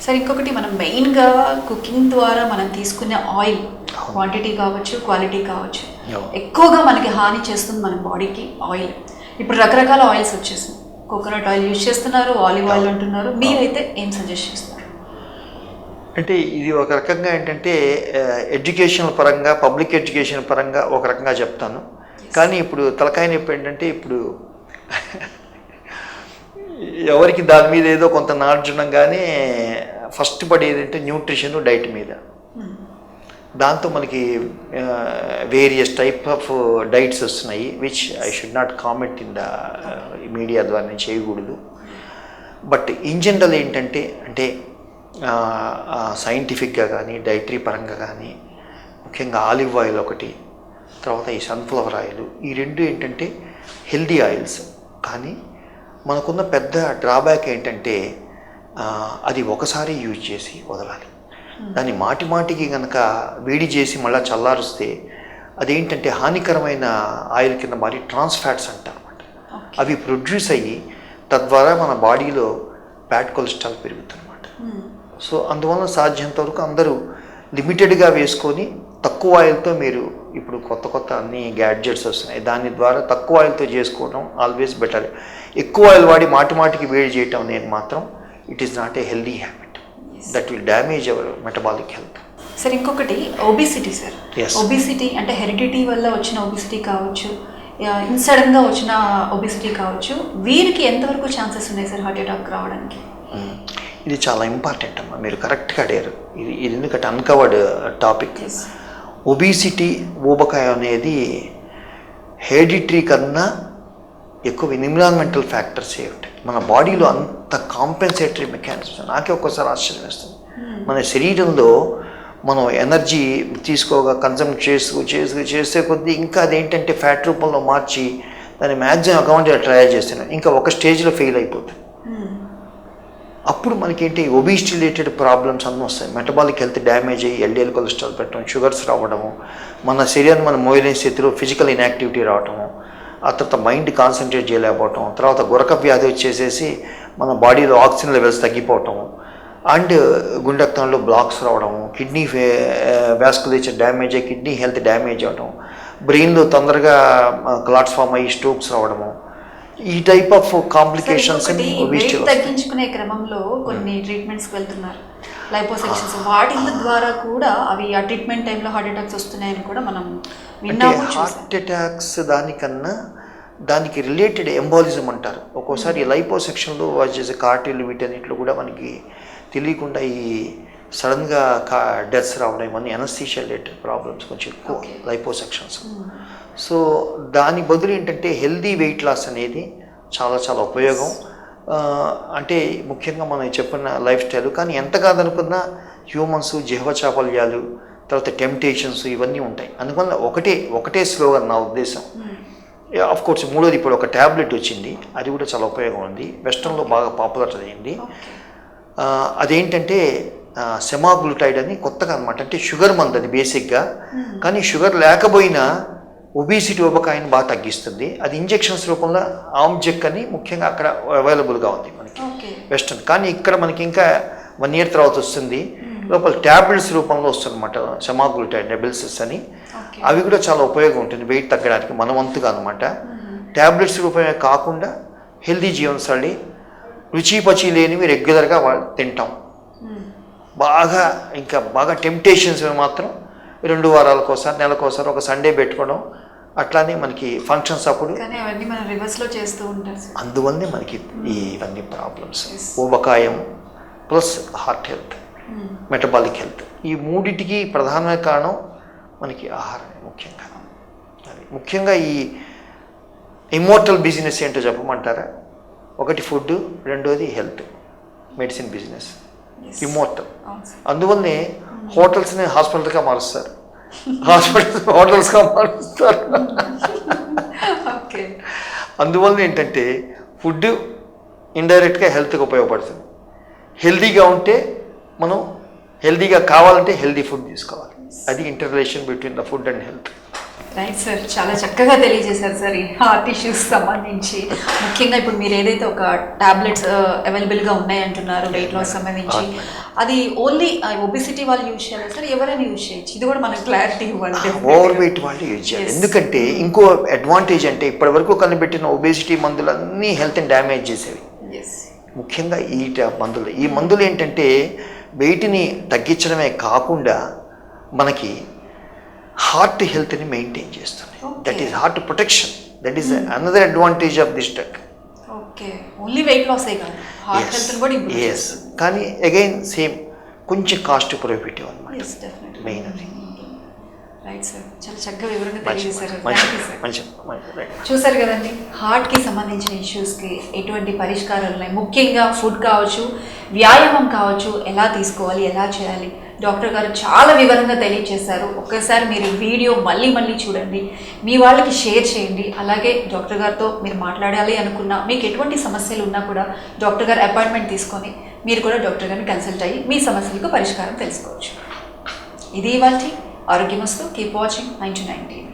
సరే, ఇంకొకటి మనం మెయిన్గా కుకింగ్ ద్వారా మనం తీసుకునే ఆయిల్ క్వాంటిటీ కావచ్చు, క్వాలిటీ కావచ్చు, ఎక్కువగా మనకి హాని చేస్తుంది మన బాడీకి ఆయిల్. ఇప్పుడు రకరకాల ఆయిల్స్ వచ్చేసింది. కోకోనట్ ఆయిల్ యూజ్ చేస్తున్నారు, ఆలివ్ ఆయిల్ అంటున్నారు. మీరైతే ఏం సజెస్ట్ చేస్తారు? అంటే ఇది ఒక రకంగా ఏంటంటే ఎడ్యుకేషన్ పరంగా, పబ్లిక్ ఎడ్యుకేషన్ పరంగా ఒక రకంగా చెప్తాను. కానీ ఇప్పుడు తలకాయ నొప్పి ఏంటంటే ఇప్పుడు ఎవరికి దాని మీద ఏదో కొంత నాలెడ్జ్ ఉండగానే ఫస్ట్ పడేది అంటే న్యూట్రిషన్, డైట్ మీద. దాంతో మనకి వేరియస్ టైప్ ఆఫ్ డైట్స్ వస్తున్నాయి, which I should not comment in the media ద్వారా, నేను చేయకూడదు. బట్ ఇన్ జనరల్ ఏంటంటే అంటే సైంటిఫిక్గా కానీ, డైటరీ పరంగా కానీ, ముఖ్యంగా ఆలివ్ ఆయిల్ ఒకటి, తర్వాత ఈ సన్ఫ్లవర్ ఆయిల్, ఈ రెండు ఏంటంటే హెల్దీ ఆయిల్స్. కానీ మనకున్న పెద్ద డ్రాబ్యాక్ ఏంటంటే అది ఒకసారి యూజ్ చేసి వదలాలి. దాన్ని మాటి మాటికి కనుక వేడి చేసి మళ్ళీ చల్లారుస్తే అదేంటంటే హానికరమైన ఆయిల్ కింద మారి ట్రాన్స్ ఫ్యాట్స్ అంటారన్నమాట. అవి ప్రొడ్యూస్ అయ్యి తద్వారా మన బాడీలో బ్యాడ్ కొలెస్ట్రాల్ పెరుగుతుందన్నమాట. సో అందువల్ల సాధ్యంత వరకు అందరూ లిమిటెడ్గా వేసుకొని తక్కువ ఆయిల్తో, మీరు ఇప్పుడు కొత్త కొత్త అన్ని గ్యాడ్జెట్స్ వస్తున్నాయి, దాని ద్వారా తక్కువ ఆయిల్తో చేసుకోవడం ఆల్వేస్ బెటర్. ఎక్కువ ఆయిల్ వాడి మాటి మాటికి వేడి చేయటం నేను మాత్రం it is not a healthy habit. That will damage our metabolic health. Sir, ఇంకొకటి ఒబిసిటీ. సార్, ఒబిసిటీ అంటే హెరిడిటీ వల్ల వచ్చిన ఒబిసిటీ కావచ్చు, ఇన్సడన్గా వచ్చిన ఒబిసిటీ కావచ్చు, వీరికి ఎంతవరకు ఛాన్సెస్ ఉన్నాయి సార్ హార్ట్ అటాక్ రావడానికి? ఇది చాలా ఇంపార్టెంట్ అమ్మా, మీరు కరెక్ట్గా అడిగారు. ఇది ఎందుకంటే అన్కవర్డ్ టాపిక్. ఒబిసిటీ, ఊబకాయం అనేది హెరిడిటరీ కన్నా ఎక్కువ ఎన్విరాన్మెంటల్ ఫ్యాక్టర్స్ ఏ ఉంటాయి. మన బాడీలో అంత కాంపెన్సేటరీ మెకానిజమ్స్. నాకే ఒక్కోసారి ఆశ్చర్యం వేస్తుంది. మన శరీరంలో మనం ఎనర్జీ తీసుకోగా కన్సమ్ చేసే కొద్దీ ఇంకా అదేంటంటే ఫ్యాట్ రూపంలో మార్చి దాన్ని మ్యాక్సిమం అకౌంట్ ట్రయల్ చేస్తున్నాం. ఇంకా ఒక స్టేజ్లో ఫెయిల్ అయిపోతుంది. అప్పుడు మనకేంటి ఒబిసిటీ రిలేటెడ్ ప్రాబ్లమ్స్ అన్నీ వస్తాయి. మెటబాలిక్ హెల్త్ డ్యామేజ్ అయ్యి ఎల్డిఎల్ కొలెస్ట్రాల్ పెట్టడం, షుగర్స్ రావడము, మన శరీరాన్ని మనం మోయలేని స్థితిలో ఫిజికల్ ఇన్యాక్టివిటీ రావటము, ఆ తర్వాత మైండ్ కాన్సన్ట్రేట్ చేయలేకపోవటం, తర్వాత గురక వ్యాధి వచ్చేసేసి మన బాడీలో ఆక్సిజన్ లెవెల్స్ తగ్గిపోవటము, అండ్ గుండె రక్తంలో బ్లాక్స్ రావడము, కిడ్నీ వాస్కులేచర్ డ్యామేజ్ అయ్యి కిడ్నీ హెల్త్ డ్యామేజ్ అవ్వడం, బ్రెయిన్లో తొందరగా క్లాట్స్ ఫామ్ అయ్యి స్ట్రోక్స్ రావడము, ఈ టైప్ ఆఫ్ కాంప్లికేషన్స్. తగ్గించుకునే క్రమంలో కొన్ని ట్రీట్మెంట్స్ వెళ్తున్నారు, లైపోసెక్షన్స్, వాటి ద్వారా కూడా అవి ఆ ట్రీట్మెంట్ టైంలో హార్ట్ అటాక్స్ వస్తున్నాయని కూడా మనం విన్నాము. హార్ట్ అటాక్స్ దానికన్నా దానికి రిలేటెడ్ ఎంబాలిజం అంటారు. ఒక్కోసారి లైపోసెక్షన్లో వచ్చేసి కార్టీలు వీటన్నిటిలో కూడా మనకి తెలియకుండా ఈ సడన్గా డెత్స్ రావడం, ఇవన్నీ అనస్థీషియా రిలేటెడ్ ప్రాబ్లమ్స్ కొంచెం ఎక్కువ లైపోసెక్షన్స్. సో దాని బదులు ఏంటంటే హెల్దీ వెయిట్ లాస్ అనేది చాలా చాలా ఉపయోగం. అంటే ముఖ్యంగా మనం చెప్పిన లైఫ్ స్టైల్. కానీ ఎంత కాదనుకున్నా హ్యూమన్స్ జిహ్వచాపల్యాలు, తర్వాత టెంప్టేషన్స్ ఇవన్నీ ఉంటాయి. అందువల్ల ఒకటే స్లోగన్ నా ఉద్దేశం. ఆఫ్ కోర్స్ మూడోది ఇప్పుడు ఒక ట్యాబ్లెట్ వచ్చింది, అది కూడా చాలా ఉపయోగం ఉంది, వెస్ట్రన్లో బాగా పాపులర్ అయింది. అదేంటంటే సెమాగ్లూటైడ్ అని కొత్తగా అనమాట. అంటే షుగర్ మందు అది బేసిక్గా, కానీ షుగర్ లేకపోయినా ఒబిసిటీ ఊబకాయాన్ని బాగా తగ్గిస్తుంది. అది ఇంజెక్షన్స్ రూపంలో ఆమ్జెక్ అని ముఖ్యంగా అక్కడ అవైలబుల్గా ఉంది మనకి వెస్టర్న్. కానీ ఇక్కడ మనకి ఇంకా 1 year తర్వాత వస్తుంది. లోపల ట్యాబ్లెట్స్ రూపంలో వస్తుందన్నమాట, సెమాగ్లూటైడ్ నెబిల్సిస్ అని. అవి కూడా చాలా ఉపయోగం ఉంటుంది వెయిట్ తగ్గడానికి మన వంతుగా అనమాట. ట్యాబ్లెట్స్ రూపమే కాకుండా హెల్దీ జీవనశైలి, రుచి పచి లేనివి రెగ్యులర్గా తింటాం. బాగా టెంప్టేషన్స్ మాత్రం 2 వారాలకోసారి, నెలకోసారి ఒక సండే పెట్టుకోవడం, అట్లానే మనకి ఫంక్షన్స్ అప్పుడు. అందువల్లనే మనకి ఇవన్నీ ప్రాబ్లమ్స్. ఊబకాయం plus heart health, metabolic health, ఈ మూడింటికి ప్రధానమైన కారణం మనకి ఆహారం. ముఖ్యంగా ఈ ఇమ్మోర్టల్ బిజినెస్ ఏంటో చెప్పమంటారా? ఒకటి ఫుడ్, రెండోది హెల్త్, మెడిసిన్ బిజినెస్ ఇమ్మోర్టల్. అందువల్లనే హోటల్స్ని హాస్పిటల్గా మారుస్తారు, హోటల్స్గా మారుస్తారు. అందువల్ల ఏంటంటే ఫుడ్ ఇండైరెక్ట్గా హెల్త్కి ఉపయోగపడుతుంది. హెల్దీగా ఉంటే మనం హెల్దీగా కావాలంటే హెల్దీ ఫుడ్ తీసుకోవాలి. అది inter relation between the food and health. Right sir, చాలా చక్కగా తెలియజేశారు సార్ ఈ హార్ట్ ఇష్యూస్ సంబంధించి. ముఖ్యంగా ఇప్పుడు మీరు ఏదైతే ఒక టాబ్లెట్స్ అవైలబుల్గా ఉన్నాయంటున్నారు వెయిట్ లాస్ సంబంధించి, అది ఓన్లీ ఒబిసిటీ వాళ్ళు యూజ్ చేయాలి సార్, ఎవరైనా యూజ్ చేయొచ్చు? ఇది కూడా మనకు క్లారిటీ ఇవ్వాలి. ఓవర్ వెయిట్ వాళ్ళు యూజ్ చేయాలి. ఎందుకంటే ఇంకో అడ్వాంటేజ్ అంటే ఇప్పటి వరకు కనిపెట్టిన ఒబేసిటీ మందులన్నీ హెల్త్ని డ్యామేజ్ చేసేవి. ముఖ్యంగా ఈ మందులు ఏంటంటే వెయిట్ని తగ్గించడమే కాకుండా మనకి హార్ట్ హెల్త్ని మెయింటైన్ చేస్తుంది. That is heart protection. That is another advantage of this drug. Okay, only weight లాసే కాదు, హార్ట్ హెల్త్ కూడా ఇంప్రూవ్ చేస్తుంది. కానీ అగైన్ సేమ్ కొంచెం కాస్ట్ ప్రొహిబిటివ్ అన్నమాట. మెయిన్ అది. రైట్ సార్, చాలా చక్కగా వివరంగా తెలియజేశారు. మంచి చూసారు కదండి, హార్ట్కి సంబంధించిన ఇష్యూస్కి ఎటువంటి పరిష్కారాలు ఉన్నాయి, ముఖ్యంగా ఫుడ్ కావచ్చు, వ్యాయామం కావచ్చు, ఎలా తీసుకోవాలి, ఎలా చేయాలి, డాక్టర్ గారు చాలా వివరంగా తెలియజేశారు. ఒక్కసారి మీరు వీడియో మళ్ళీ చూడండి, మీ వాళ్ళకి షేర్ చేయండి. అలాగే డాక్టర్ గారితో మీరు మాట్లాడాలి అనుకున్నా, మీకు ఎటువంటి సమస్యలు ఉన్నా కూడా డాక్టర్ గారు అపాయింట్మెంట్ తీసుకొని మీరు కూడా డాక్టర్ గారిని కన్సల్ట్ అయ్యి మీ సమస్యలకు పరిష్కారం తెలుసుకోవచ్చు. ఇది ఇవాల్టి ఆరోగ్యమస్తు. Keep watching 99 TV.